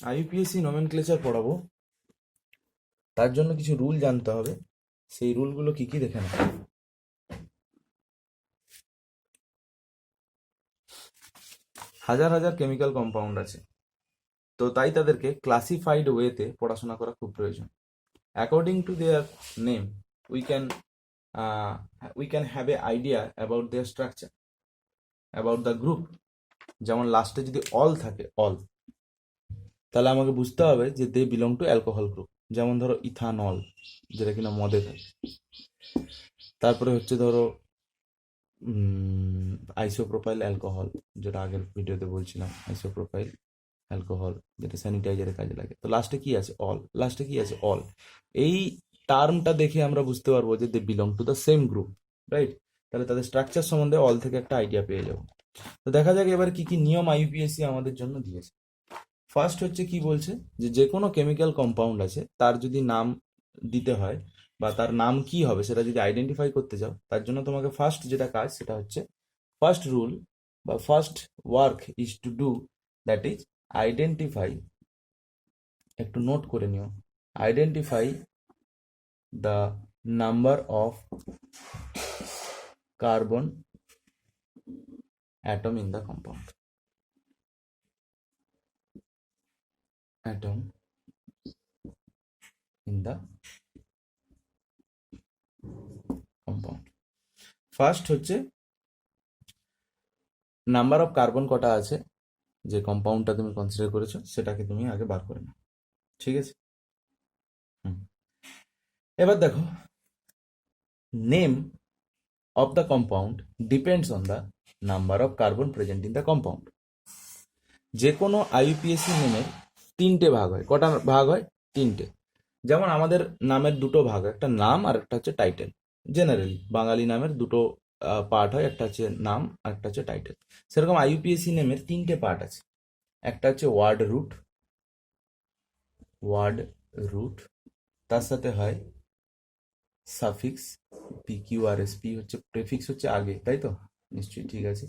আইইউপিএসসি nomenclature পড়াবো, তার জন্য কিছু রুল জানতে হবে। সেই রুলগুলো কি কি দেখে না। হাজার হাজার কেমিক্যাল কম্পাউন্ড আছে, তো তাই তাদেরকে ক্লাসিফাইড ওয়েতে পড়াশোনা করা খুব প্রয়োজন। According to their name we can we can have a idea about their structure, about the group. যেমন লাস্টে যদি অল থাকে, অল, তাহলে আমাকে বুঝতে হবে যে they belong to alcohol group. যেমন ধরো ইথানল, যেটা কিনা মদে থাকে। তারপরে হচ্ছে ধরো আইসোপ্রোপাইল অ্যালকোহল, যেটা আগের ভিডিওতে বলছিলাম, আইসোপ্রোপাইল অ্যালকোহল, যেটা স্যানিটাইজারের কাজে লাগে। তো লাস্টে কি আছে? অল। লাস্টে কি আছে? অল। এই টার্মটা দেখে আমরা বুঝতে পারবো যে they belong to the same group, right? তাহলে তাদের স্ট্রাকচার সম্বন্ধে অল থেকে একটা আইডিয়া পেয়ে যাবো। তো দেখা যাক এবার কি কি নিয়ম আইইউপিএসসি আমাদের জন্য দিয়েছে। ফার্স্ট হচ্ছে কি বলছে, যে যে কোনো কেমিক্যাল কম্পাউন্ড আছে তার যদি নাম দিতে হয় বা তার নাম কি হবে সেটা যদি আইডেন্টিফাই করতে চাও, তার জন্য তোমাকে ফার্স্ট যেটা কাজ সেটা হচ্ছে, ফার্স্ট রুল বা first work is to do, that is identify. একটু নোট করে নিও। Identify the number of carbon atom in the compound. Atom in the compound. First হচ্ছে নাম্বার অফ কার্বন কটা আছে যে কম্পাউন্ডটা তুমি কনসিডার করেছো, সেটাকে তুমি আগে বার করে নাও। ঠিক আছে? হুম। এবার দেখো, name of the compound depends on the number of carbon present in the compound. যে কোনো আইইউপিএসসি নেমের তিনটে ভাগ হয়। কটা ভাগ হয়? তিনটে। যেমন আমাদের নামের দুটো ভাগ, একটা নাম আর একটা হচ্ছে টাইটেল। জেনারেলি বাঙালি নামের দুটো পার্ট হয়, একটা হচ্ছে নাম আর একটা হচ্ছে টাইটেল। সেরকম আইইউপিএসসি নেমের তিনটে পার্ট আছে। একটা হচ্ছে ওয়ার্ড রুট, ওয়ার্ড রুট, তার সাথে হয় suffix, P Q R S. P হচ্ছে প্রেফিক্স, হচ্ছে আগে, তাই তো? নিশ্চয়ই ঠিক আছে।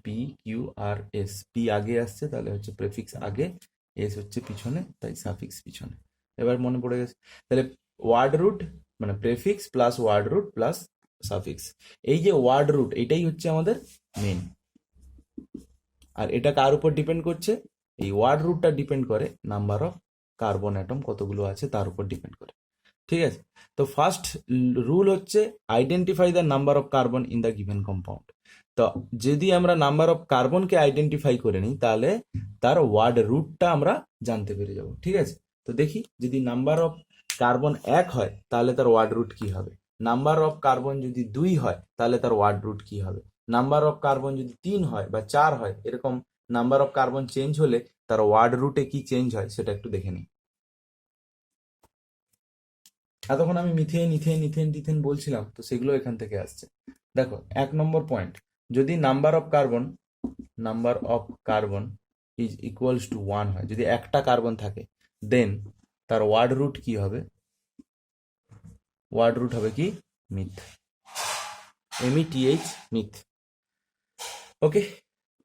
P Q R S, P আগে আসছে তাহলে হচ্ছে প্রেফিক্স আগে, এস হচ্ছে পিছনে, তাই সাফিক্স পিছনে। এবার মনে পড়ে গেছে। তাহলে ওয়ার্ড রুট মানে prefix plus word root plus suffix. এই যে ওয়ার্ড রুট, এটাই হচ্ছে আমাদের মেন। আর এটা কার উপর ডিপেন্ড করছে? এই ওয়ার্ড রুটটা ডিপেন্ড করে নাম্বার অফ কার্বন অ্যাটম কতগুলো আছে তার উপর ডিপেন্ড করে। ঠিক আছে? তো ফার্স্ট রুল হচ্ছে identify the number of carbon in the given compound. তো যদি আমরা নাম্বার অফ কার্বনকে আইডেন্টিফাই করে নিই, তাহলে তার ওয়ার্ড রুটটা আমরা জানতে পেরে যাব। ঠিক আছে? তো দেখি, যদি নাম্বার অফ কার্বন 1 হয় তাহলে তার ওয়ার্ড রুট কি হবে। নাম্বার অফ কার্বন যদি 2 হয় তাহলে তার ওয়ার্ড রুট কি হবে। নাম্বার অফ কার্বন যদি 3 হয় বা 4 হয়, এরকম নাম্বার অফ কার্বন চেঞ্জ হলে তার ওয়ার্ড রুটে কি চেঞ্জ হয় সেটা একটু দেখে নিই। এতক্ষণ আমি মিথেন ইথেন ইথেন টিথেন বলছিলাম, তো সেগুলো এখান থেকে আসছে। দেখো, 1 নম্বর পয়েন্ট, যদি number of carbon is equals to 1 হয়, যদি একটা কার্বন থাকে, দেন তার ওয়ার্ড রুট কি হবে? ওয়ার্ড রুট হবে কি? মিথ। METH, meth. ওকে।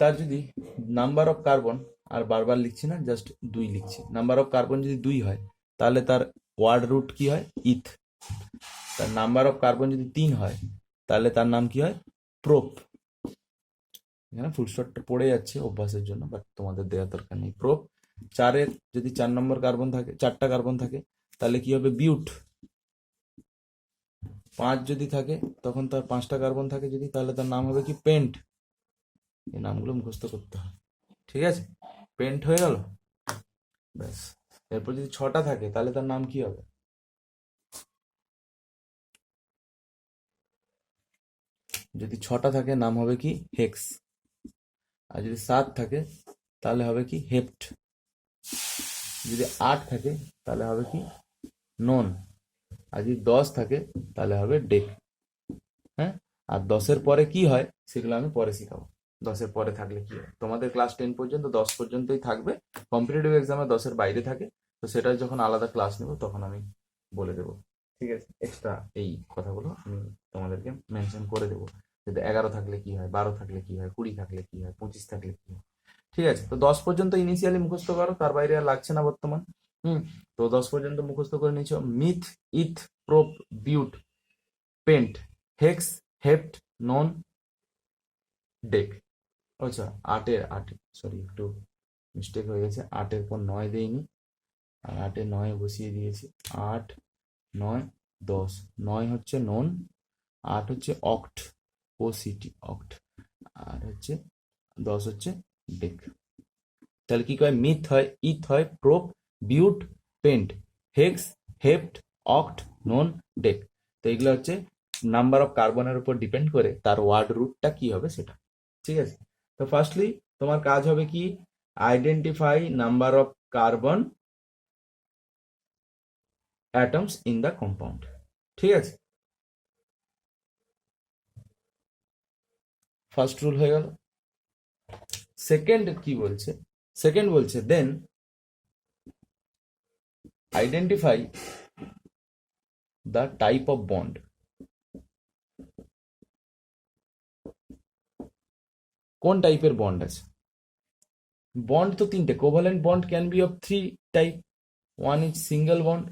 তার যদি নাম্বার অফ কার্বন, আর বারবার লিখছি না, জাস্ট 2 লিখছি, নাম্বার অফ কার্বন যদি 2 হয় তাহলে তার ওয়ার্ড রুট কি হয়? ইথ। তার নাম্বার অফ কার্বন যদি 3 হয় তাহলে তার নাম কি হয়? প্রোপ। এখানে ফুল স্টপটা পড়ে যাচ্ছে অভ্যাসের জন্য, বাট তোমাদের দেওয়ার দরকার নেই। প্রোপ। 4-এর যদি 4 নম্বর কার্বন থাকে, 4টা কার্বন থাকে, তাহলে কি হবে? বিউট। 5 যদি থাকে, তখন তার 5টা কার্বন থাকে যদি, তাহলে তার নাম হবে কি? পেন্ট। এই নামগুলো মুখস্থ করতে হয়। ঠিক আছে? পেন্ট হয়ে গেল, ব্যাস। এরপর যদি 6টা থাকে তাহলে তার নাম কি হবে? যদি 6টা থাকে নাম হবে কি? হেক্স। আর যদি 7 থাকে তাহলে হবে কি? হেপ্ট। যদি 8 থাকে তাহলে হবে কি? নন। আর যদি 10 থাকে তাহলে হবে ডেক। হ্যাঁ? আর 10-এর পরে কি হয় সেগুলো আমি পরে শিখাবো। 10-এর পরে থাকলে কি হয়, তোমাদের ক্লাস 10 পর্যন্ত 10 পর্যন্তই থাকবে। কম্পিটিটিভ এক্সামে 10-এর বাইরে থাকে, তো সেটা যখন আলাদা ক্লাস নেব তখন আমি বলে দেবো। ঠিক আছে? এক্সট্রা এই কথাগুলো আমি তোমাদেরকে মেনশন করে দেবো, যে 11 থাকলে কি হয়, 12 থাকলে কি হয়, 20 থাকলে কি হয়, 25 থাকলে কি হয়। ঠিক আছে, তো 10 পর্যন্ত ইনিশিয়ালি মুখস্থ করো, তার বাইরে আর লাগছে না বর্তমান। হুম, তো 10 পর্যন্ত মুখস্থ করে নিয়েছো। মিথ, ইথ, প্রোপ, বিউট, পেন্ট, হেক্স, হেপ্ট, নন, ডেক। আচ্ছা, আটে সরি একটু মিস্টেক হয়ে গেছে, 8-এর পর 9 দেইনি, আর 8-এ 9 বসিয়ে দিয়েছি। 8, 9, 10। 9 হচ্ছে নন, 8 হচ্ছে অক্ট, ওসিটি অক্ট, আর হচ্ছে 10 হচ্ছে ডেক। তাহলে কি কয়? মিথ হয়, ইথ হয়, প্রোপ, বিউট, পেন্ট, হেক্স, হেপ্ট, অক্ট, নন, ডেক। তো এগুলো হচ্ছে নাম্বার অফ কার্বনের উপর ডিপেন্ড করে তার ওয়ার্ড রুটটা কি হবে সেটা। ঠিক আছে, তো ফার্স্টলি তোমার কাজ হবে কি? Identify number of carbon atoms in the compound. ঠিক আছে, ফার্স্ট রুল হয়ে গেল। সেকেন্ড কি বলছে? সেকেন্ড বলছে then identify the type of bond. কোন টাইপের বন্ড আছে? বন্ড তো তিনটে, covalent bond can be of three type. One is single bond,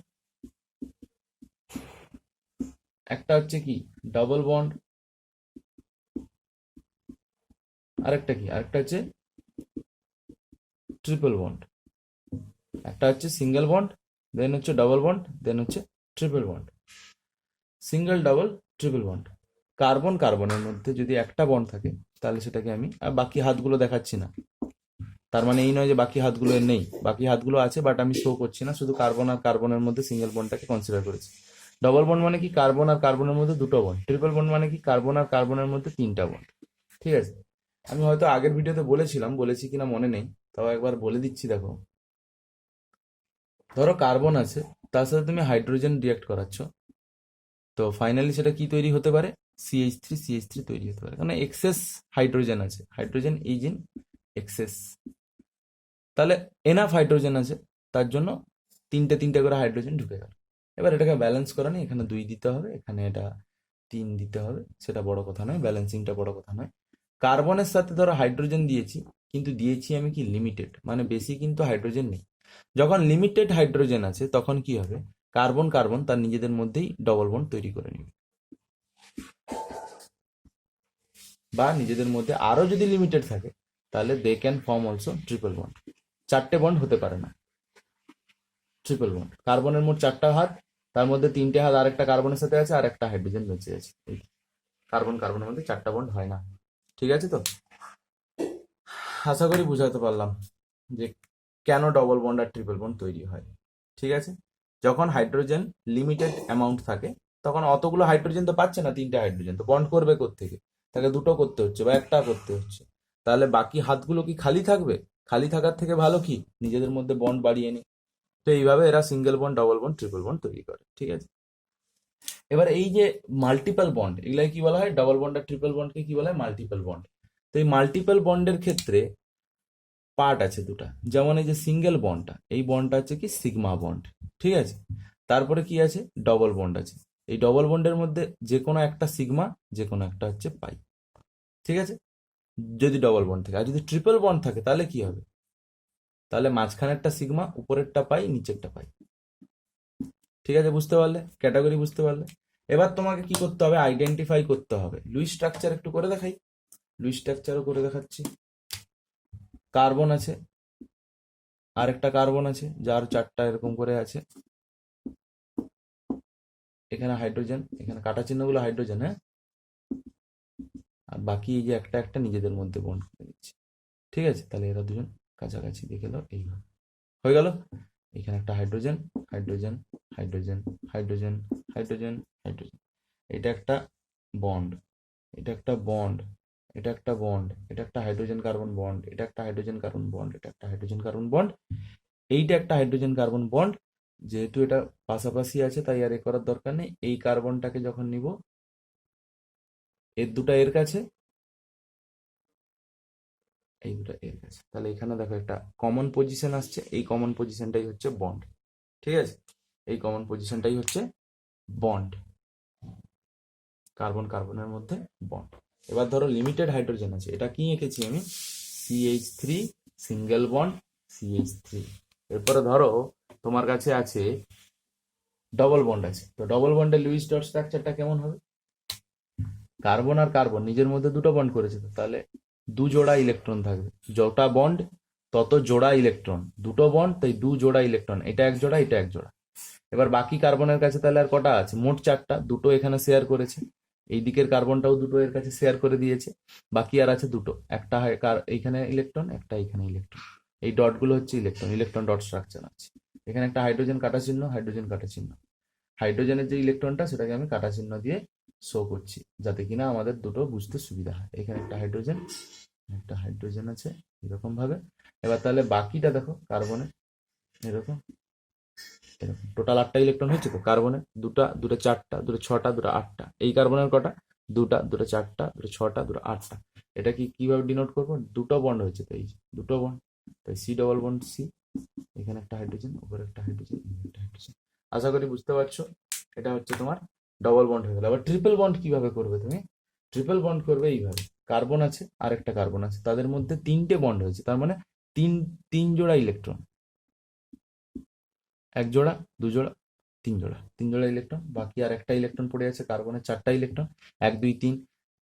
একটা হচ্ছে কি ডাবল বন্ড, আরেকটা কি, আরেকটা হচ্ছে ট্রিপল বন্ড। একটা হচ্ছে সিঙ্গেল বন্ড, দেন হচ্ছে ডাবল বন্ড, দেন হচ্ছে triple bond. Single, double, triple bond. Carbon কার্বনের মধ্যে যদি একটা বন্ড থাকে তাহলে সেটাকে আমি, আর বাকি হাতগুলো দেখাচ্ছি না, তার মানে এই নয় যে বাকি হাতগুলো এর নেই, বাকি হাতগুলো আছে বাট আমি শো করছি না, শুধু কার্বন আর কার্বনের মধ্যে সিঙ্গেল বন্ডটাকে কনসিডার করেছি। ডবল বন্ড মানে কি? কার্বন আর কার্বনের মধ্যে দুটো বন্ড। ট্রিপল বন্ড মানে কি? কার্বন আর কার্বনের মধ্যে তিনটা বন্ড। ঠিক আছে, আমি হয়তো আগের ভিডিওতে বলেছিলাম, বলেছি কিনা মনে নেই, তাও একবার বলে দিচ্ছি দেখো। ধরো কার্বন আছে, তার সাথে তুমি হাইড্রোজেন রিয়াক্ট করাচ্ছ, তো ফাইনালি সেটা কি তৈরি হতে পারে? CH3 তৈরি হতে পারে, কারণ এক্সেস হাইড্রোজেন আছে, হাইড্রোজেন ইজ ইন এক্সেস। তাহলে এনাফ হাইড্রোজেন আছে, তার জন্য তিনটে তিনটে করে হাইড্রোজেন ঢুকে গেল। এবার এটাকে ব্যালেন্স করা নেই, এখানে 2 দিতে হবে, এখানে এটা 3 দিতে হবে, সেটা বড় কথা নয়, ব্যালেন্সিংটা বড় কথা নয়। কার্বনের সাথে ধরো হাইড্রোজেন দিয়েছি, কিন্তু দিয়েছি আমি কি লিমিটেড, মানে বেশি কিন্তু হাইড্রোজেন নেই। যখন লিমিটেড হাইড্রোজেন আছে তখন কি হবে? কার্বন কার্বন তার নিজেদের মধ্যেই ডবল বন্ড তৈরি করে নেবে, বা নিজেদের মধ্যে আরো যদি লিমিটেড থাকে তাহলে they can form also triple bond. 4টে বন্ড হতে পারে না ট্রিপল বন্ড। কার্বনের মোট 4টা হাত, তার মধ্যে 3টে হাত আরেকটা কার্বনের সাথে আছে, আর একটা হাইড্রোজেন বেঁচে আছে। এই কার্বন কার্বনের মধ্যে 4টা বন্ড হয় না। ঠিক আছে, তো আশা করি বুঝাতে পারলাম যে কেন ডবল বন্ড আর ট্রিপল বন্ড তৈরি হয়। ঠিক আছে, যখন হাইড্রোজেন লিমিটেড অ্যামাউন্ট থাকে তখন অতগুলো হাইড্রোজেন তো পাচ্ছে না, 3টে হাইড্রোজেন তো বন্ড করবে কোত্থেকে? তাকে দুটো করতে হচ্ছে বা একটা করতে হচ্ছে। তাহলে বাকি হাতগুলো কি খালি থাকবে? খালি থাকার থেকে ভালো কি নিজেদের মধ্যে বন্ড বাড়িয়ে নি। তো এইভাবে এরা single bond, double bond, triple bond তৈরি করে। ঠিক আছে, এবার এই যে মাল্টিপল বন্ড, এগুলাই কি বলা হয়? ডাবল বন্ড আর ট্রিপল বন্ডকে কি বলা হয়? Multiple bond. তো এই মাল্টিপল বন্ডের ক্ষেত্রে পার্ট আছে দুটা, যেমন এই যে সিঙ্গেল বন্ডটা, এই বন্ডটা হচ্ছে কি সিগমা বন্ড। ঠিক আছে, তারপরে কি আছে? ডবল বন্ড আছে। এই ডবল বন্ডের মধ্যে যে কোনো একটা সিগমা, যে কোনো একটা হচ্ছে পাই। ঠিক আছে, যদি ডবল বন্ড থাকে। আর যদি ট্রিপল বন্ড থাকে তাহলে কি হবে? তাহলে মাঝখানেরটা সিগমা, উপরেরটা পাই, নিচেরটা পাই। ঠিক আছে, বুঝতে পারলে? ক্যাটাগরি বুঝতে পারলে? এবার তোমাকে কি করতে হবে? আইডেন্টিফাই করতে হবে। লুইস স্ট্রাকচার একটু করে দেখাই, লুইস স্ট্রাকচারও করে দেখাচ্ছি। কার্বন আছে, আরেকটা কার্বন আছে যার 4টা এরকম করে আছে, এখানে হাইড্রোজেন, এখানে কাটা চিহ্নগুলো হাইড্রোজেন, হ্যাঁ, আর বাকি এই যে একটা একটা নিজেদের মধ্যে বন্ড করে দিচ্ছে। ঠিক আছে, তাহলে এরা দুজন কাছাকাছি দেখে নাও, এইভাবে হয়ে গেল। এখানে একটা hydrogen, hydrogen, hydrogen, hydrogen, hydrogen, hydrogen, এটা একটা বন্ড, এটা একটা বন্ড, এটা একটা বন্ড, এটা একটা হাইড্রোজেন কার্বন বন্ড, এটা একটা হাইড্রোজেন কার্বন বন্ড, এটা একটা হাইড্রোজেন কার্বন বন্ড, এইটা একটা হাইড্রোজেন কার্বন বন্ড। যেহেতু এটা পাশাপাশি আছে তাই আর এ করার দরকার নেই। এই কার্বনটাকে যখন নিব, এর দুটা এর কাছে, এই দুটো এর কাছে, তাহলে এখানে দেখো একটা কমন পজিশন আসছে, এই কমন পজিশনটাই হচ্ছে বন্ড। ঠিক আছে, এই কমন পজিশনটাই হচ্ছে বন্ড, কার্বন কার্বনের মধ্যে বন্ড। এবার ধরো লিমিটেড হাইড্রোজেন আছে, এটা কি এঁকেছি আমি? CH3 single bond CH3। এরপরে ধরো তোমার কাছে আছে ডবল বন্ড আছে, তো ডবল বন্ডের লুইস ডট স্ট্রাকচারটা কেমন হবে? কার্বন আর কার্বন নিজের মধ্যে দুটো বন্ড করেছে, তো তাহলে দু জোড়া ইলেকট্রন থাকবে, যটা বন্ড তত জোড়া ইলেকট্রন, দুটো বন্ড তাই দু জোড়া ইলেকট্রন, এটা এক জোড়া এটা এক জোড়া। এবার বাকি কার্বনের কাছে তাহলে আর কটা আছে? মোট চারটা, দুটো এখানে শেয়ার করেছে, এই দিকের কার্বনটাও দুটো এর কাছে শেয়ার করে দিয়েছে, বাকি আর আছে দুটো, একটা এইখানে ইলেকট্রন, একটা এখানে ইলেকট্রন। এই ডটগুলো হচ্ছে ইলেকট্রন, ইলেকট্রন ডট স্ট্রাকচার আছে। এখানে একটা হাইড্রোজেন কাটা চিহ্ন, হাইড্রোজেন কাটা চিহ্ন, হাইড্রোজেনের যে ইলেকট্রনটা সেটাকে আমি কাটা চিহ্ন দিয়ে শো করছি, যাতে কিনা আমাদের দুটো বুঝতে সুবিধা হয়। এখানে একটা হাইড্রোজেন আছে এরকম ভাবে। এবার তাহলে বাকিটা দেখো কার্বনে এরকম এরকম টোটাল 8টা ইলেকট্রন হচ্ছে তো কার্বনে, দুটা দুটো চারটা দুটো ছটা দুটো আটটা। এই কার্বনের কটা? দুটা দুটো চারটা দুটো ছটা দুটো আটটা। এটা কি কিভাবে ডিনোট করবো? দুটো বন্ড হয়েছে তো, এই যে দুটো বন্ড, তাই সি ডবল বন্ড সি। এখানে একটা হাইড্রোজেন, উপরে একটা হাইড্রোজেন, একটা হাইড্রোজেন। আশা করি বুঝতে পারছো। এটা হচ্ছে তোমার ডবল বন্ড হয়ে গেল। আবার ট্রিপল বন্ড কিভাবে করবে তুমি? ট্রিপল বন্ড করবে এইভাবে, কার্বন আছে আর একটা কার্বন আছে, তাদের মধ্যে তিনটে বন্ড হয়েছে, তার মানে তিন তিন জোড়া ইলেকট্রন, এক জোড়া দু জোড়া তিন জোড়া ইলেকট্রন, বাকি আর একটা ইলেকট্রন পড়ে আছে কার্বনের, চারটা ইলেকট্রন, এক দুই তিন,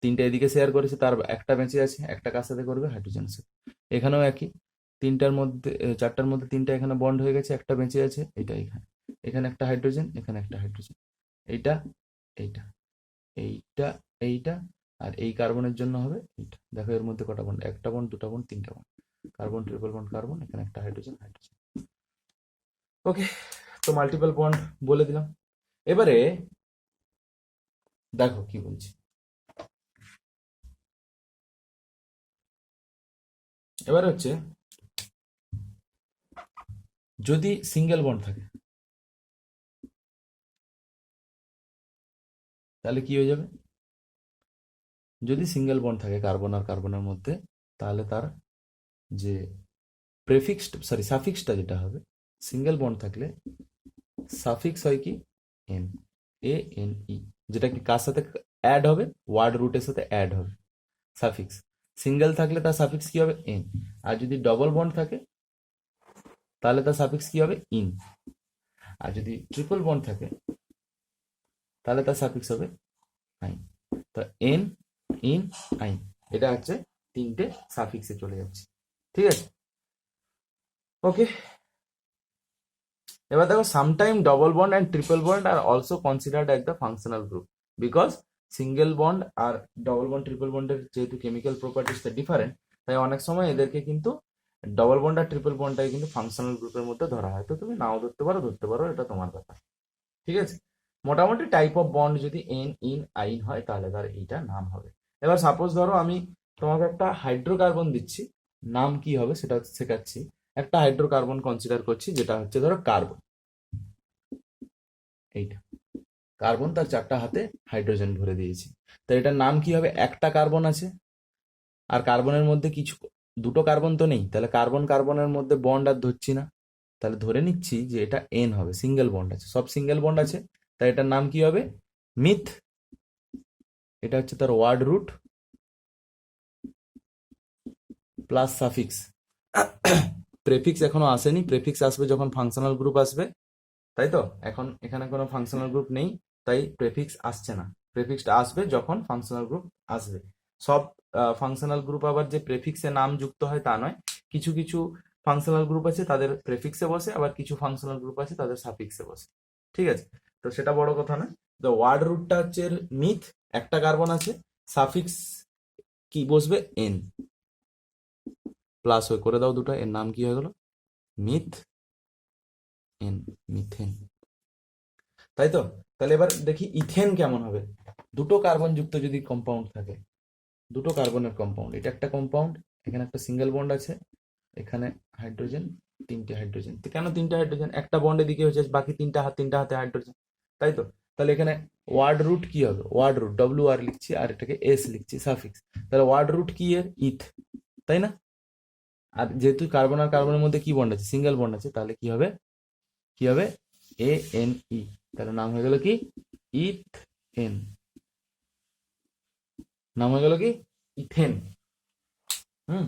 তিনটা এদিকে শেয়ার করেছে, তার একটা বেঁচে আছে, একটা কার সাথে করবে? হাইড্রোজেনের সাথে। এখানেও একই, তিনটার মধ্যে চারটার মধ্যে তিনটা এখানে বন্ড হয়ে গেছে, একটা বেঁচে আছে, এটা এখানে, এখানে একটা হাইড্রোজেন, এখানে একটা হাইড্রোজেন, এইটা এইটা এইটা এইটা, আর এই কার্বনের জন্য হবে এইটা। দেখো এর মধ্যে কটা বন্ড? একটা বন্ড, দুটা বন্ড, তিনটা bond, carbon triple bond carbon, এখানে একটা হাইড্রোজেন হাইড্রোজেন। ওকে, তো মাল্টিপল বন্ড বলে দিলাম। এবারে দেখো কি বলছি, এবার হচ্ছে যদি সিঙ্গেল বন্ড থাকে তাহলে কি হয়ে যাবে? যদি সিঙ্গেল বন্ড থাকে কার্বন আর কার্বনের মধ্যে, তাহলে তার যে সাফিক্সটা যেটা হবে, সিঙ্গেল বন্ড থাকলে সাফিক্স হয় কি? এন, ANE, যেটা কি কার সাথে অ্যাড হবে? ওয়ার্ড রুটের সাথে অ্যাড হবে সাফিক্স। সিঙ্গেল থাকলে তার সাফিক্স কি হবে? এন। আর যদি ডবল বন্ড থাকে তাহলে তার সাফিক্স কি হবে? ইন। আর যদি ট্রিপল বন্ড থাকে তাহলে তার সাফিক্স হবে আইন। তো এন, ইন, আইন, এটা হচ্ছে তিনটে সাফিক্সে চলে যাচ্ছে। ঠিক আছে, ওকে। এবার দেখো, sometime double bond and triple bond are also considered as the functional group, because single bond আর ডবল বন্ড ট্রিপল বন্ডের যেহেতু কেমিক্যাল প্রপার্টিসটা ডিফারেন্ট, তাই অনেক সময় এদেরকে কিন্তু ডবল বন্ড আর ট্রিপল বন্ডটাকে কিন্তু ফাংশনাল গ্রুপের মধ্যে ধরা হয়। তো তুমি নাও ধরতে পারো, এটা তোমার ব্যাপার। ঠিক আছে, মোটামুটি টাইপ অফ বন্ড যদি এন, ইন, আইন হয় তাহলে তার এইটা নাম হবে। এবার সাপোজ ধরো আমি তোমাকে একটা হাইড্রোকার্বন দিচ্ছি, নাম কি হবে সেটা শেখাচ্ছি। একটা হাইড্রোকার্বন কনসিডার করছি, যেটা হচ্ছে ধরো কার্বন, এইটা কার্বন, তার চারটা হাতে হাইড্রোজেন ভরে দিয়েছি। তো এটার নাম কি হবে? একটা কার্বন আছে, আর কার্বনের মধ্যে কিছু দুটো কার্বন তো নেই, তাহলে কার্বন কার্বনের মধ্যে বন্ড আর ধরছি না, তাহলে ধরে নিচ্ছি যে এটা এন হবে, সিঙ্গেল বন্ড আছে, সব সিঙ্গেল বন্ড আছে, তাই এটার নাম কি হবে? মিথ। এটা হচ্ছে তার word root plus suffix. Prefix এখনো আসেনি, প্রেফিক্স আসবে যখন ফাংশনাল গ্রুপ আসবে, তাই তো। এখন এখানে কোনো ফাংশনাল গ্রুপ নেই, তাই প্রেফিক্স আসছে না। প্রেফিক্সটা আসবে যখন ফাংশনাল গ্রুপ আসবে। সব ফাংশনাল গ্রুপ আবার যে প্রেফিক্সে নাম যুক্ত হয় তা নয়, কিছু কিছু ফাংশনাল গ্রুপ আছে তাদের প্রেফিক্সে বসে, আবার কিছু ফাংশনাল গ্রুপ আছে তাদের সাফিক্সে বসে। ঠিক আছে, তো সেটা বড় কথা না। তো ওয়ার্ড রুটটা হচ্ছে মিথ, একটা কার্বন আছে, সাফিক্স কি বসবে? এন, প্লাস করে দাও দুটো, এর নাম কি হয়ে গেল? Myth N, methane. তাই তো। তাহলে এবার দেখি ইথেন কেমন হবে। দুটো কার্বন যুক্ত যদি কম্পাউন্ড থাকে, দুটো কার্বনের কম্পাউন্ড, এটা একটা কম্পাউন্ড, এখানে একটা সিঙ্গেল বন্ড আছে, এখানে হাইড্রোজেন, তিনটে হাইড্রোজেন। তো কেন তিনটে হাইড্রোজেন? একটা বন্ডের দিকে হচ্ছে, বাকি তিনটা হাতে হাইড্রোজেন, তাই তো। তাহলে এখানে ওয়ার্ড রুট কি হবে? ওয়ার্ড রুট WR লিখছি আর এটাকে S লিখছি, সাফিক্স। তাহলে ওয়ার্ড রুট কি এর? ইথ, তাই না? আর যেহেতু কার্বন আর কার্বনের মধ্যে কি বন্ড আছে? সিঙ্গেল বন্ড আছে, তাহলে কি হবে? কি হবে? ANE। তাহলে নাম হয়ে গেল কি? ইথেন। নাম হয়ে গেল কি? ইথেন। হুম,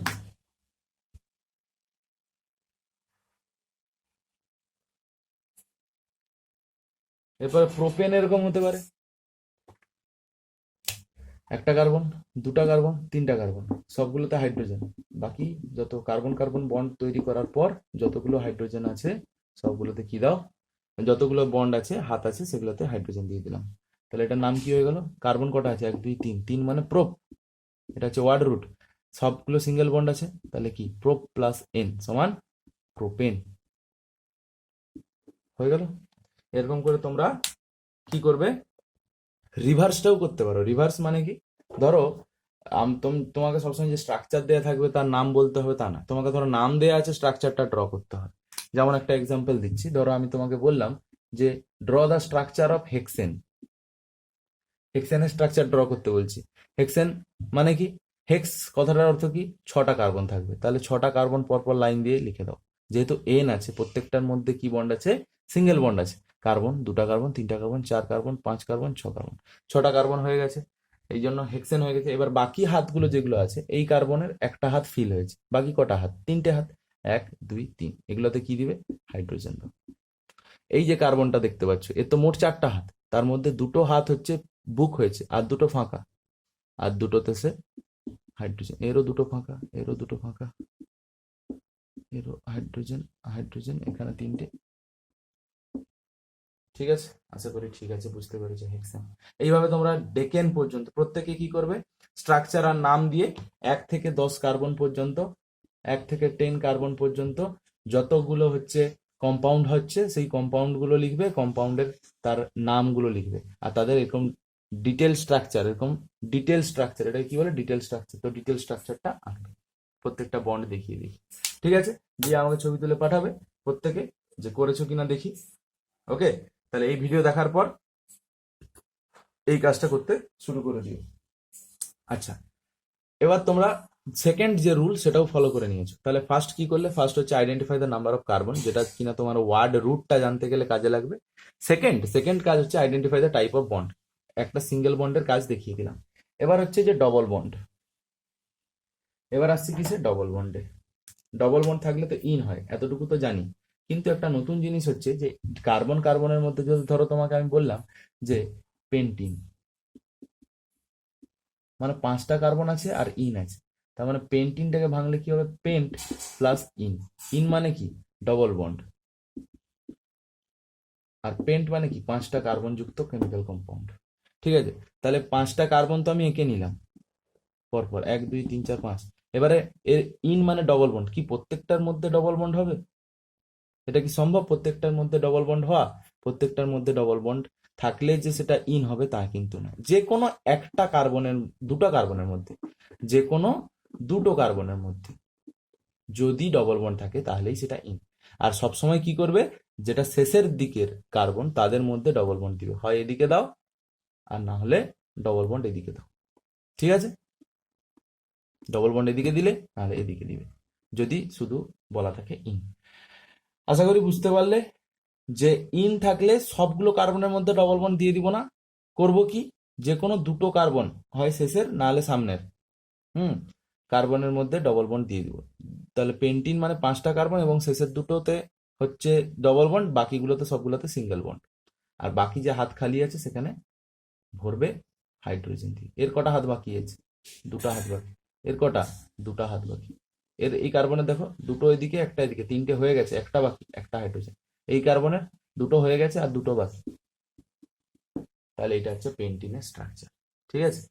এরপরে প্রোপেন এরকম হতে পারে, একটা কার্বন, দুটা কার্বন, তিনটা কার্বন, সবগুলোতে হাইড্রোজেন। বাকি যত কার্বন কার্বন বন্ড তৈরি করার পর যতগুলো হাইড্রোজেন আছে সবগুলোতে কি দাও, যতগুলো বন্ড আছে হাত আছে সেগুলোতে হাইড্রোজেন দিয়ে দিলাম। তাহলে এটার নাম কি হয়ে গেল? কার্বন কটা আছে? এক দুই তিন, তিন মানে প্রোপ, এটা হচ্ছে ওয়ার্ড রুট। সবগুলো সিঙ্গেল বন্ড আছে, তাহলে কি প্রোপ প্লাস এন সমান প্রোপেন হয়ে গেল। এরকম করে তোমরা কি করবে, রিভার্সটাও করতে পারো। রিভার্স মানে কি, ধরো তোমাকে সবসময় যে স্ট্রাকচার দেওয়া থাকবে তার নাম বলতে হবে তা না, তোমাকে ধরো নাম দেওয়া আছে, স্ট্রাকচারটা ড্র করতে হবে। যেমন একটা এক্সাম্পল দিচ্ছি, ধরো আমি তোমাকে বললাম যে draw the structure of hexane, হেক্সেনের স্ট্রাকচার ড্র করতে বলছি। হেক্সেন মানে কি, হেক্স কথাটার অর্থ কি, ছটা কার্বন থাকবে, তাহলে ছটা কার্বন পরপর লাইন দিয়ে লিখে দাও। যেহেতু এন আছে, প্রত্যেকটার মধ্যে কি বন্ড আছে, সিঙ্গেল বন্ড আছে। কার্বন, দুটা কার্বন, তিনটা কার্বন, চার কার্বন, পাঁচ কার্বন, ছ কার্বন, ছটা কার্বন হয়ে গেছে, এই জন্য হেক্সেন হয়ে গেছে। এবার বাকি হাতগুলো যেগুলো আছে, এই কার্বনের একটা হাত ফিল হয়েছে, বাকি কটা হাত, তিনটে হাত, এক দুই তিন, এগুলোতে কি দিবে, হাইড্রোজেন দাও। এই যে কার্বনটা দেখতে পাচ্ছ, এর তো মোট চারটা হাত, তার মধ্যে দুটো হাত হচ্ছে বুক হয়েছে, আর দুটো ফাঁকা, আর দুটোতে সে হাইড্রোজেন, এরও দুটো ফাঁকা, এরও দুটো ফাঁকা, এরও হাইড্রোজেন, হাইড্রোজেন, এখানে তিনটে। ঠিক আছে, আশা করি ঠিক আছে, বুঝতে পেরেছো হেক্সেন। এইভাবে তোমরা ডেকেন পর্যন্ত প্রত্যেকে কি করবে, স্ট্রাকচার আর নাম দিয়ে 1 থেকে 10 কার্বন পর্যন্ত, 1 থেকে 10 কার্বন পর্যন্ত যতগুলো হচ্ছে কম্পাউন্ড হচ্ছে সেই কম্পাউন্ড গুলো লিখবে, কম্পাউন্ডের তার নামগুলো লিখবে, আর তাদের এরকম ডিটেল স্ট্রাকচার, এরকম ডিটেল স্ট্রাকচার, এটা কি বলে, ডিটেল স্ট্রাকচার, তো ডিটেল স্ট্রাকচারটা আঁকবে, প্রত্যেকটা বন্ড দেখিয়ে দেখি। ঠিক আছে, দিয়ে আমাকে ছবি তুলে পাঠাবে প্রত্যেকে, যে করেছো কিনা দেখি। ওকে, তাহলে এই ভিডিও দেখার পর এই কাজটা করতে শুরু করে দিও। আচ্ছা, এবার তোমরা সেকেন্ড যে রুল সেটাও ফলো করে নিয়েছো। তাহলে ফার্স্ট কি করলে, ফার্স্ট হচ্ছে identify the number of carbon, যেটা কিনা তোমার ওয়ার্ড রুটটা জানতে গেলে কাজে লাগবে। সেকেন্ড সেকেন্ড কাজ হচ্ছে identify the type of bond, একটা সিঙ্গেল বন্ডের কাজ দেখিয়ে দিলাম। এবার হচ্ছে যে ডবল বন্ড, এবার আসছি কিসে, ডবল বন্ডে। ডবল বন্ড থাকলে তো ইন হয়, এতটুকু তো জানি, কিন্তু একটা নতুন জিনিস হচ্ছে যে কার্বন কার্বনের মধ্যে যদি ধরো তোমাকে আমি বললাম যে পেন্টিন, মানে 5টা কার্বন আছে আর ইন আছে, তার মানে পেন্টিনটাকে ভাঙলে কি হবে, পেন্ট প্লাস ইন। ইন মানে কি, ডবল বন্ড, আর পেন্ট মানে কি, 5টা কার্বন যুক্ত কেমিক্যাল কম্পাউন্ড। ঠিক আছে, তাহলে 5টা কার্বন তো আমি এঁকে নিলাম পরপর, 1 2 3 4 5। এবারে এর ইন মানে ডবল বন্ড, কি প্রত্যেকটার মধ্যে ডবল বন্ড হবে? এটা কি সম্ভব প্রত্যেকটার মধ্যে ডবল বন্ড হওয়া? প্রত্যেকটার মধ্যে ডবল বন্ড থাকলে যে সেটা ইন হবে তা কিন্তু না। যে কোনো একটা কার্বনের, দুটো কার্বনের মধ্যে, যে কোনো দুটো কার্বনের মধ্যে যদি ডবল বন্ড থাকে তাহলেই সেটা ইন। আর সবসময় কি করবে, যেটা শেষের দিকের কার্বন তাদের মধ্যে ডবল বন্ড দিবে, হয় এদিকে দাও আর না হলে ডবল বন্ড এদিকে দাও। ঠিক আছে, ডবল বন্ড এদিকে দিলে নাহলে এদিকে দিবে, যদি শুধু বলা থাকে ইন। আশা করি বুঝতে পারলে যে ইন থাকলে সবগুলো কার্বনের মধ্যে ডবল বন্ড দিয়ে দিব না, করব কি, যে কোনো দুটো কার্বন, হয় শেষের না হলে সামনের, হুম, কার্বনের মধ্যে ডবল বন্ড দিয়ে দিব। তাহলে পেন্টিন মানে 5টা কার্বন এবং শেষের দুটোতে হচ্ছে ডবল বন্ড, বাকিগুলোতে সবগুলোতে সিঙ্গেল বন্ড, আর বাকি যে হাত খালি আছে সেখানে ভরবে হাইড্রোজেন দিয়ে। এর কটা হাত বাকি আছে, দুটো হাত বাকি। এর কটা, দুটো হাত বাকি। এর এই কার্বনের দেখো দুটো এদিকে একটা এদিকে, তিনটে হয়ে গেছে, একটা বাকি, একটা হাইড্রোজেন। এই কার্বনের দুটো হয়ে গেছে আর দুটো বাকি। তাহলে এটা হচ্ছে পেন্টিনের স্ট্রাকচার। ঠিক আছে,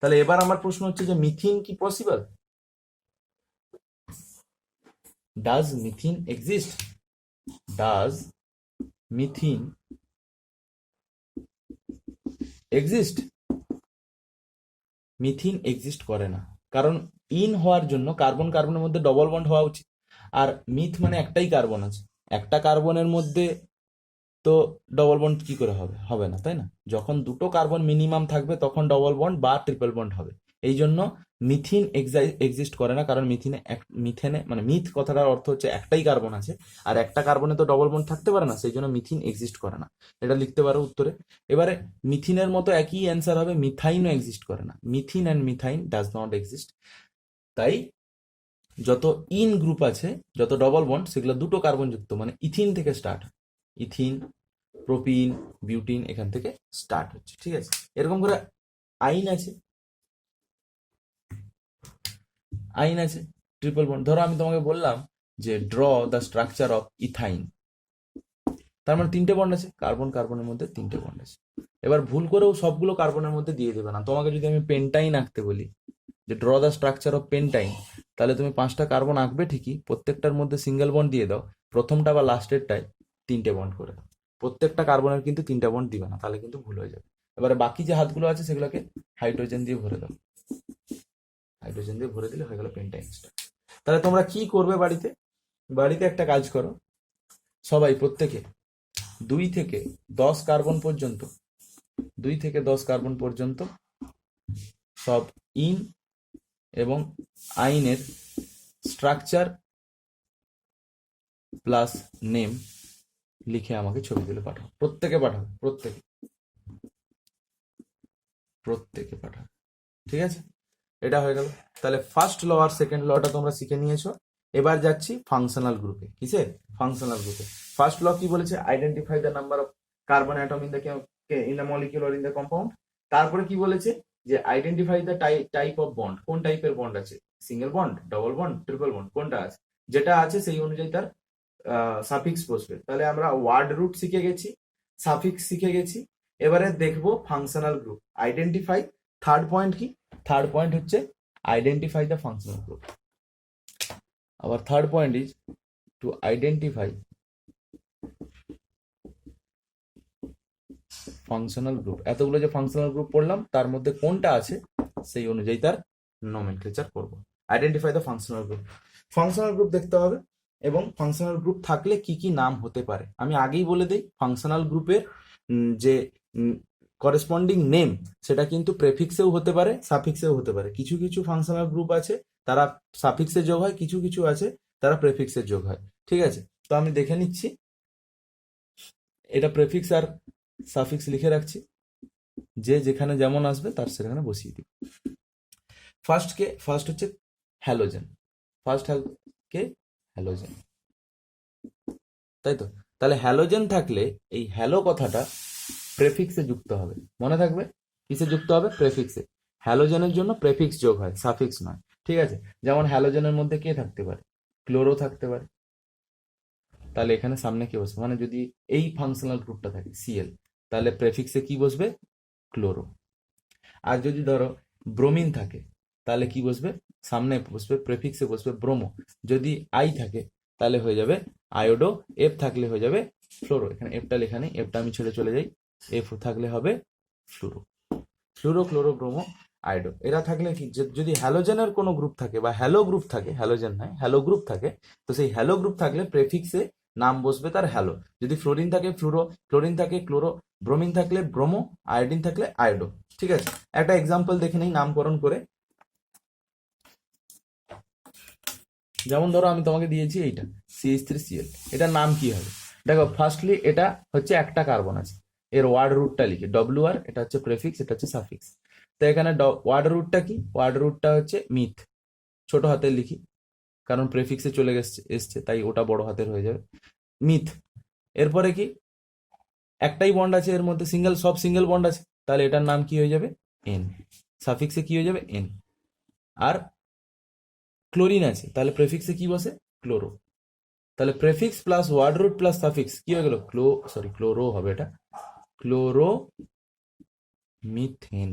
তাহলে এবার আমার প্রশ্ন হচ্ছে যে মিথিন কি possible? Does methene exist? Does methene exist? Methene exist করে না, কারণ ইন হওয়ার জন্য কার্বন কার্বনের মধ্যে ডবল বন্ড হওয়া উচিত, আর মিথ মানে একটাই কার্বন আছে, একটা কার্বনের মধ্যে তো ডবল বন্ড কি করে হবে, হবে না, তাই না? যখন দুটো কার্বন মিনিমাম থাকবে তখন ডবল বন্ড বা ট্রিপল বন্ড হবে। এই জন্য মিথিন এক্সিস্ট করে না, কারণ মিথেনে মানে মিথ কথাটার অর্থ হচ্ছে একটাই কার্বন আছে, আর একটা কার্বনে তো ডবল বন্ড থাকতে পারে না, সেই জন্য মিথিন এক্সিস্ট করে না। এটা লিখতে পারো উত্তরে। এবারে মিথিনের মতো একই অ্যান্সার হবে, মিথাইনও এক্সিস্ট করে না, methene and methyne does not exist. তাই যত ইন গ্রুপ আছে, যত ডবল বন্ড, সেগুলো দুটো কার্বন যুক্ত, মানে ইথিন থেকে স্টার্ট, ইথিন, প্রোপিন, বিউটিন এখান থেকে স্টার্ট হচ্ছে, ঠিক আছে। এরকম করে আইন আছে, আইন আছে ট্রিপল বন্ড। ধরো আমি তোমাকে বললাম যে draw the structure of ethyne, তার মানে তিনটে বন্ড আছে, কার্বন কার্বনের মধ্যে তিনটে বন্ড আছে। এবার ভুল করেও সবগুলো কার্বনের মধ্যে দিয়ে দেবে না। তোমাকে যদি আমি পেন্টাইন আঁকতে বলি, যে draw the structure of pentyne, তাহলে তুমি 5টা কার্বন আঁকবে ঠিকই, প্রত্যেকটার মধ্যে সিঙ্গেল বন্ড দিয়ে দাও, প্রথমটা বা লাস্টেরটায় 3টে বন্ড করে দাও। প্রত্যেকটা কার্বনের কিন্তু 3টা বন্ড দিবে না, তাহলে কিন্তু ভুল হয়ে যাবে। এবারে বাকি যে হাতগুলো আছে সেগুলোকে হাইড্রোজেন দিয়ে ভরে দাও, হাইড্রোজেন দিয়ে ভরে দিলে হয়ে গেল পেন্টাইন স্ট্রাকচার। তাহলে তোমরা কি করবে বাড়িতে, বাড়িতে একটা কাজ করো, সবাই প্রত্যেকে 2 থেকে 10 কার্বন পর্যন্ত, 2 থেকে 10 কার্বন পর্যন্ত সব ইন এবং আইনের স্ট্রাকচার প্লাস নেম লিখে আমাকে ছবি তুলে পাঠাও। প্রত্যেকে পাঠাও, প্রত্যেকে, প্রত্যেকে পাঠাও, ঠিক আছে। এটা হয়ে গেল। তাহলে ফার্স্ট ল আর সেকেন্ড লটা তোমরা শিখে নিয়েছো। এবার যাচ্ছি ফাংশনাল গ্রুপে। কিসে? ফাংশনাল গ্রুপে। ফার্স্ট ল কি বলেছে? Identify the number of carbon atom in the in the molecule or in the compound. তারপরে কি বলেছে? যে identify the type of bond, কোন টাইপের বন্ড আছে, single bond, double bond, triple bond, কোনটা আছে, যেটা আছে সেই অনুযায়ী তার সাফিক্স বসবে। তাহলে আমরা ওয়ার্ড রুট শিখে গেছি, সাফিক্স শিখে গেছি। এবারে দেখবো functional group. Identify, third point কি? থার্ড পয়েন্ট হচ্ছে identify the functional group. Our third point is to identify functional group. এতগুলো যে ফাংশনাল গ্রুপ পড়লাম তার মধ্যে কোনটা আছে সেই অনুযায়ী তার নোমেনক্লেচার করব। Identify the functional group. Functional group দেখতে হবে এবং ফাংশনাল গ্রুপ থাকলে কি কি নাম হতে পারে আমি আগেই বলে দিই। ফাংশনাল গ্রুপের যে করেসপন্ডিং নেম সেটা কিন্তু প্রেফিক্সেও হতে পারে, সাফিক্সেও হতে পারে। কিছু কিছু ফাংশনাল গ্রুপ আছে তারা সাফিক্সে যোগ হয়, কিছু কিছু আছে তারা প্রেফিক্সে যোগ হয়, ঠিক আছে। তো আমি দেখে নিচ্ছি, এটা প্রেফিক্স আর সাফিক্স লিখে রাখছি, যে যেখানে যেমন আসবে তার সেখানে বসিয়ে দিব। ফার্স্ট হচ্ছে হ্যালোজেন। ফার্স্ট কে? হ্যালোজেন, তাই তো। তাহলে হ্যালোজেন থাকলে এই হ্যালো কথাটা প্রেফিক্সে যুক্ত হবে, মনে থাকবে। কিসে যুক্ত হবে? প্রেফিক্সে। হ্যালোজেনের জন্য প্রেফিক্স যোগ হয়, সাফিক্স নয়, ঠিক আছে। যেমন হ্যালোজেনের মধ্যে কে থাকতে পারে? ক্লোরো থাকতে পারে। তাহলে এখানে সামনে কি বসবে? মানে যদি এই ফাংশনাল গ্রুপটা থাকে সিএল, তাহলে প্রেফিক্সে কি বসবে? ক্লোরো। আর যদি ধরো ব্রোমিন থাকে তাহলে কি বসবে? সামনে বসবে, প্রেফিক্সে বসবে ব্রোমো। যদি আই থাকে তাহলে হয়ে যাবে আয়োডো। এফ থাকলে হয়ে যাবে ফ্লোরো। এখানে এফটা লেখা নেই, এফটা আমি ছেড়ে চলে যাই। এফ থাকলে হবে fluoro. Fluoro, chloro, bromo, iodo. এরা থাকলে কি, যদি হ্যালোজেনের কোনো গ্রুপ থাকে বা হ্যালো গ্রুপ থাকে, হ্যালোজেন নয় হ্যালো গ্রুপ থাকে, তো সেই হ্যালো গ্রুপ থাকলে প্রেফিক্সে নাম বসবে তার হ্যালো। যদি ফ্লোরিন থাকে ফ্লুরো, ক্লোরিন থাকে ক্লোরো, ব্রোমিন থাকলে ব্রোমো, আয়োডিন থাকলে আয়োডো, ঠিক আছে। একটা এক্সাম্পল দেখে নেই নামকরণ করে। যেমন ধরো আমি তোমাকে দিয়েছি এইটা CH3Cl, এটার নাম কি হবে? দেখো ফার্স্টলি এটা হচ্ছে একটা কার্বন আছে, এর ওয়ার্ড রুটটা লিখে WR, এটা হচ্ছে প্রেফিক্স, এটা হচ্ছে সাফিক্স। তো এখানে ওয়ার্ড রুটটা কি? ওয়ার্ড রুটটা হচ্ছে মিথ, ছোট হাতের লিখি কারণ প্রেফিক্সে চলে এসছে তাই ওটা বড় হাতের হয়ে যাবে, মিথ। এরপরে কি? একটাই বন্ড আছে এর মধ্যে, সিঙ্গেল, সব সিঙ্গেল বন্ড আছে, তাহলে এটার নাম কি হয়ে যাবে? N। সাফিক্সে কি হয়ে যাবে? N। আর ক্লোরিন আছে তাহলে প্রেফিক্সে কি বসে? ক্লোরো। তাহলে prefix plus word root plus suffix কি হয়ে গেল? ক্লোরো হবে, এটা chloro methane.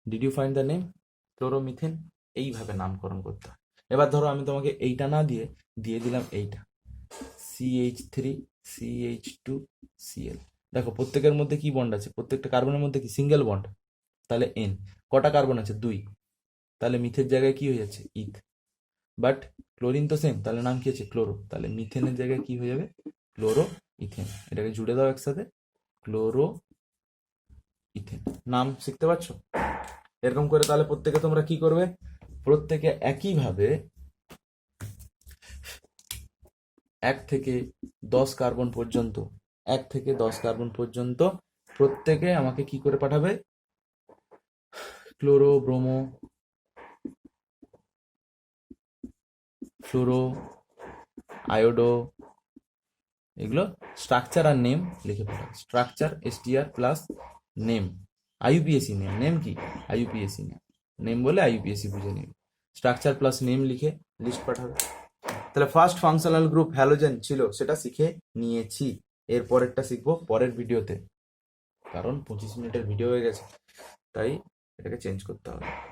Did you find the name? Chloromethane. এইভাবে নামকরণ করতে হয়। এবার ধরো আমি তোমাকে এইটা না দিয়ে দিয়ে দিলাম এইটা CH3CH2Cl। দেখো প্রত্যেকের মধ্যে কি বন্ড আছে? প্রত্যেকটা কার্বনের মধ্যে কি সিঙ্গেল বন্ড, তাহলে N। কটা কার্বন আছে? 2, তাহলে মিথের জায়গায় কি হয়ে যাচ্ছে? ইথ। বাট ক্লোরিন তো সেম, তাহলে নাম কি আছে? ক্লোরো। তাহলে মিথেনের জায়গায় কি হয়ে যাবে? Chloro ethane. এটাকে জুড়ে দাও একসাথে, ক্লোরো ইথেন। নাম শিখতে পারছো এরকম করে? তাহলে প্রত্যেকে তোমরা কি করবে? প্রত্যেকে একইভাবে 1 থেকে 10 কার্বন পর্যন্ত, 1 থেকে 10 কার্বন পর্যন্ত প্রত্যেকে আমাকে কি করে পাঠাবে? ক্লোরো, ব্রোমো, ফ্লুরো, আয়োডো এগুলো স্ট্রাকচার আর নেম লিখে পাঠাবে। Structure STR plus name, IUPAC name. Name কি? IUPAC name. নেম বলে আইইউপিএসি বুঝে নিবে। স্ট্রাকচার প্লাস নেম লিখে লিস্ট পাঠাবে। তাহলে ফার্স্ট ফাংশনাল গ্রুপ হ্যালোজেন ছিল, সেটা শিখে নিয়েছি। এর পরেরটা শিখবো পরের ভিডিওতে, কারণ 25 মিনিটের ভিডিও হয়ে গেছে, তাই এটাকে চেঞ্জ করতে হবে।